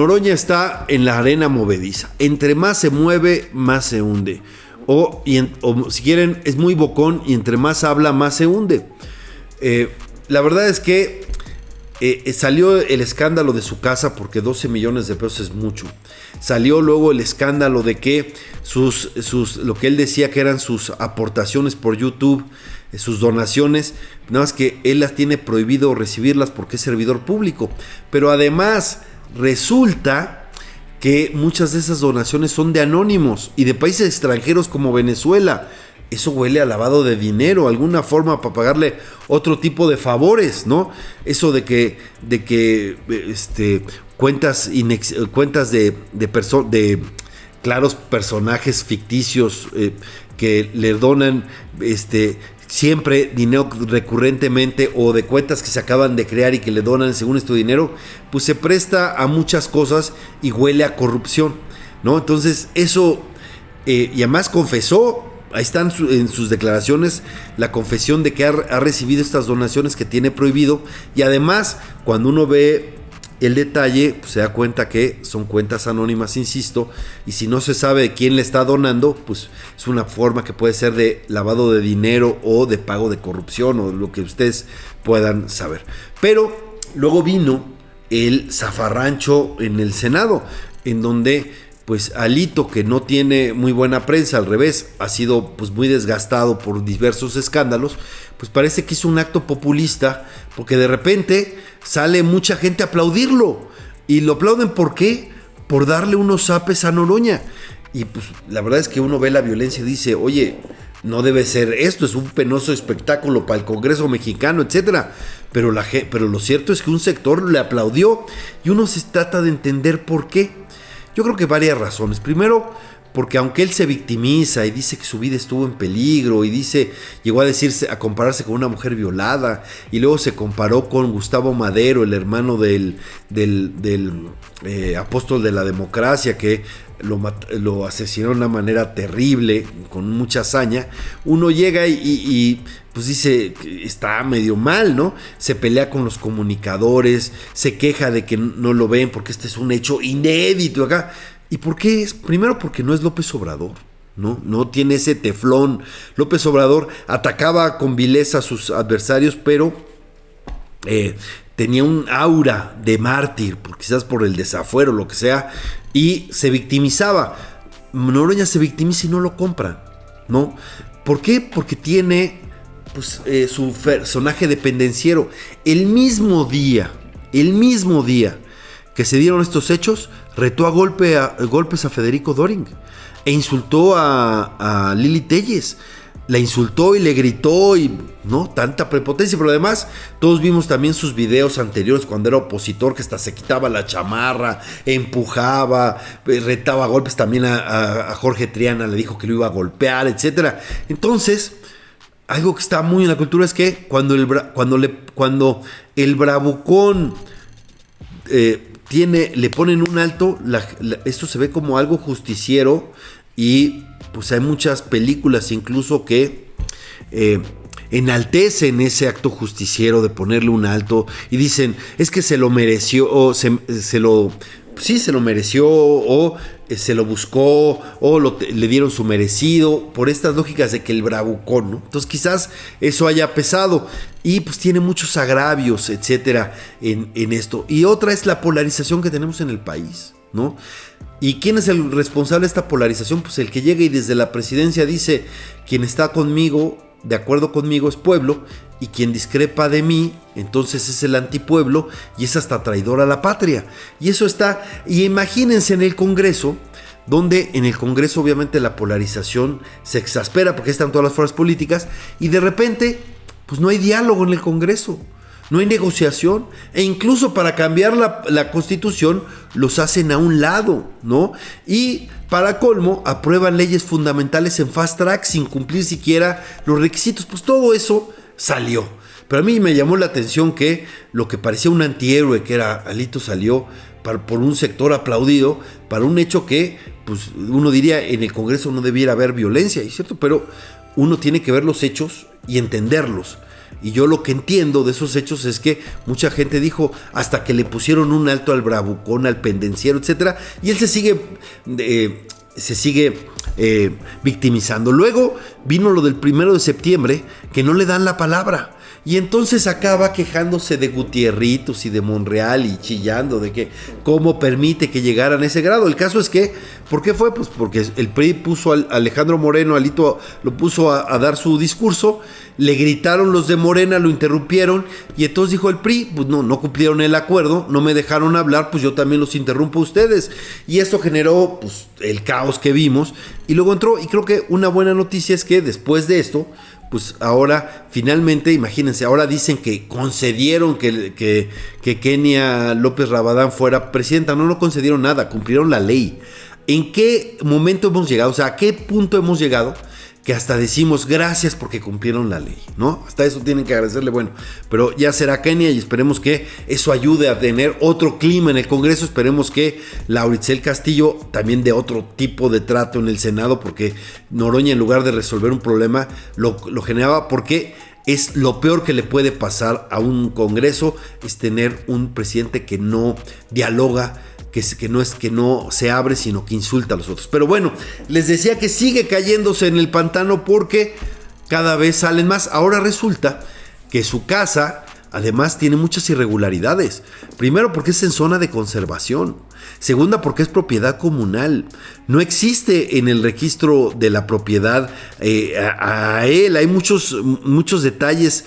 Noroña está en la arena movediza. Entre más se mueve, más se hunde. O si quieren, es muy bocón y entre más habla, más se hunde. La verdad es que salió el escándalo de su casa porque 12 millones de pesos es mucho. Salió luego el escándalo de que lo que él decía que eran sus aportaciones por YouTube, sus donaciones, nada más que él las tiene prohibido recibirlas porque es servidor público. Pero además resulta que muchas de esas donaciones son de anónimos y de países extranjeros como Venezuela. Eso huele a lavado de dinero, alguna forma para pagarle otro tipo de favores, ¿no? Eso de que cuentas de claros personajes ficticios que le donan siempre dinero recurrentemente, o de cuentas que se acaban de crear y que le donan según este dinero, pues se presta a muchas cosas y huele a corrupción, ¿no? Entonces eso, y además confesó, ahí están en sus declaraciones la confesión de que ha recibido estas donaciones que tiene prohibido, y además cuando uno ve el detalle, pues se da cuenta que son cuentas anónimas, insisto, y si no se sabe quién le está donando, pues es una forma que puede ser de lavado de dinero o de pago de corrupción o lo que ustedes puedan saber. Pero luego vino el zafarrancho en el Senado, en donde pues Alito, que no tiene muy buena prensa, al revés, ha sido pues muy desgastado por diversos escándalos, pues parece que hizo un acto populista, porque de repente sale mucha gente a aplaudirlo, y lo aplauden ¿por qué? Por darle unos zapes a Noroña. Y pues la verdad es que uno ve la violencia y dice, oye, no debe ser esto, es un penoso espectáculo para el Congreso mexicano, etcétera. Pero lo cierto es que un sector le aplaudió, y uno se trata de entender por qué. Yo creo que varias razones. Primero, porque aunque él se victimiza y dice que su vida estuvo en peligro, y llegó a compararse con una mujer violada, y luego se comparó con Gustavo Madero, el hermano del apóstol de la democracia, que lo asesinó de una manera terrible, con mucha hazaña, uno llega y pues dice, está medio mal, ¿no? Se pelea con los comunicadores, se queja de que no lo ven porque este es un hecho inédito acá. ¿Y por qué es? Primero porque no es López Obrador, ¿no? No tiene ese teflón. López Obrador atacaba con vileza a sus adversarios, pero tenía un aura de mártir, quizás por el desafuero, lo que sea, y se victimizaba. Noroña se victimiza y no lo compran, ¿no? ¿Por qué? Porque tiene pues, su personaje dependenciero. El mismo día que se dieron estos hechos, retó a golpes a Federico Doring e insultó a Lili Telles. La insultó y le gritó, y no tanta prepotencia, pero además todos vimos también sus videos anteriores cuando era opositor, que hasta se quitaba la chamarra, empujaba, retaba a golpes también a Jorge Triana, le dijo que lo iba a golpear, etcétera. Entonces, algo que está muy en la cultura es que cuando el bravucón le ponen un alto, esto se ve como algo justiciero, y pues hay muchas películas incluso que enaltecen ese acto justiciero de ponerle un alto y dicen, es que se lo mereció, o se lo mereció, o se lo buscó, o le dieron su merecido, por estas lógicas de que el bravucón, ¿no? Entonces quizás eso haya pesado, y pues tiene muchos agravios, etcétera, en esto. Y otra es la polarización que tenemos en el país, ¿no? ¿Y quién es el responsable de esta polarización? Pues el que llega y desde la presidencia dice, quien está conmigo, de acuerdo conmigo, es pueblo, y quien discrepa de mí, entonces es el antipueblo, y es hasta traidor a la patria. Y eso está, y imagínense en el Congreso, donde en el Congreso obviamente la polarización se exaspera porque están todas las fuerzas políticas, y de repente pues no hay diálogo en el Congreso, no hay negociación, e incluso para cambiar la Constitución los hacen a un lado, ¿no? Y para colmo aprueban leyes fundamentales en fast track sin cumplir siquiera los requisitos. Pues todo eso salió. Pero a mí me llamó la atención que lo que parecía un antihéroe, que era Alito, salió por un sector aplaudido para un hecho que, pues uno diría, en el Congreso no debiera haber violencia, ¿es cierto? Pero uno tiene que ver los hechos y entenderlos. Y yo lo que entiendo de esos hechos es que mucha gente dijo, hasta que le pusieron un alto al bravucón, al pendenciero, etcétera, y él se sigue victimizando. Luego vino lo del 1 de septiembre, que no le dan la palabra. Y entonces acaba quejándose de Gutierritos y de Monreal y chillando de que cómo permite que llegaran a ese grado. El caso es que, ¿por qué fue? Pues porque el PRI puso a Alejandro Moreno, Alito lo puso a dar su discurso, le gritaron los de Morena, lo interrumpieron y entonces dijo el PRI, pues no cumplieron el acuerdo, no me dejaron hablar, pues yo también los interrumpo a ustedes. Y esto generó pues el caos que vimos y luego entró, y creo que una buena noticia es que después de esto, pues ahora finalmente, imagínense, ahora dicen que concedieron que Kenia López Rabadán fuera presidenta. No concedieron nada, cumplieron la ley. ¿En qué momento hemos llegado? O sea, ¿a qué punto hemos llegado? Que hasta decimos gracias porque cumplieron la ley, ¿no? Hasta eso tienen que agradecerle, bueno, pero ya será Kenia y esperemos que eso ayude a tener otro clima en el Congreso. Esperemos que Laura Itzel Castillo también dé otro tipo de trato en el Senado, porque Noroña, en lugar de resolver un problema, lo generaba, porque es lo peor que le puede pasar a un Congreso, es tener un presidente que no dialoga, que no se abre, sino que insulta a los otros. Pero bueno, les decía que sigue cayéndose en el pantano porque cada vez salen más. Ahora resulta que su casa además tiene muchas irregularidades. Primero, porque es en zona de conservación. Segunda, porque es propiedad comunal. No existe en el registro de la propiedad a él. Hay muchos detalles.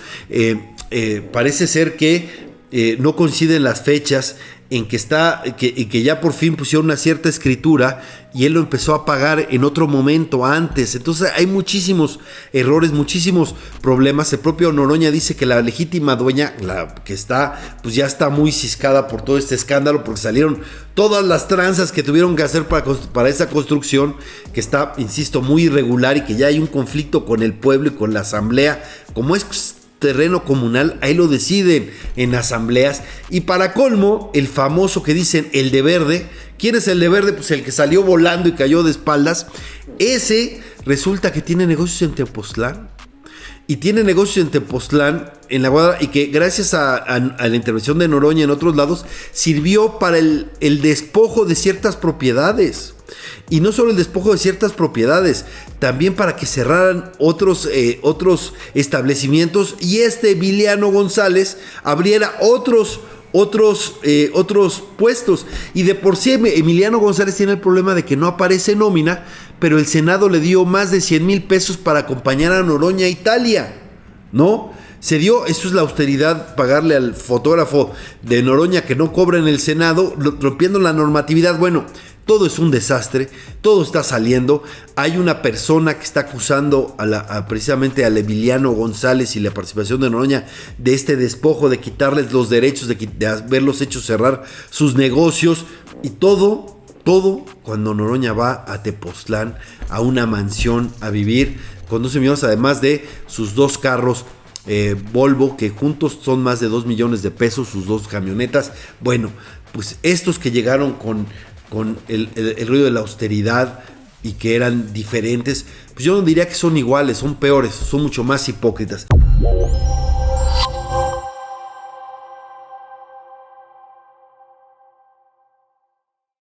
Parece ser que no coinciden las fechas en que ya por fin pusieron una cierta escritura y él lo empezó a pagar en otro momento antes. Entonces hay muchísimos errores, muchísimos problemas. El propio Noroña dice que la legítima dueña, la que está, pues ya está muy ciscada por todo este escándalo, porque salieron todas las tranzas que tuvieron que hacer para esa construcción, que está, insisto, muy irregular, y que ya hay un conflicto con el pueblo y con la asamblea. Como es terreno comunal, ahí lo deciden en asambleas. Y para colmo, el famoso que dicen el de verde. ¿Quién es el de verde? Pues el que salió volando y cayó de espaldas. Ese resulta que tiene negocios en Tepoztlán. Y tiene negocios en Tepoztlán, en la Guadalajara, y que gracias a la intervención de Noroña en otros lados, sirvió para el despojo de ciertas propiedades. Y no solo el despojo de ciertas propiedades, también para que cerraran otros establecimientos, y Emiliano González abriera otros puestos. Y de por sí Emiliano González tiene el problema de que no aparece nómina, pero el Senado le dio más de 100,000 pesos para acompañar a Noroña a Italia, ¿no? Se dio, eso es la austeridad, pagarle al fotógrafo de Noroña que no cobra en el Senado, rompiendo la normatividad. Bueno, todo es un desastre, todo está saliendo. Hay una persona que está acusando precisamente al Emiliano González y la participación de Noroña de este despojo, de quitarles los derechos, de haberlos hecho cerrar sus negocios, y todo cuando Noroña va a Tepoztlán, a una mansión a vivir con 12 millones, además de sus 2 carros Volvo, que juntos son más de 2 millones de pesos, sus 2 camionetas. Bueno, pues estos que llegaron con el ruido de la austeridad y que eran diferentes, pues yo no diría que son iguales, son peores, son mucho más hipócritas.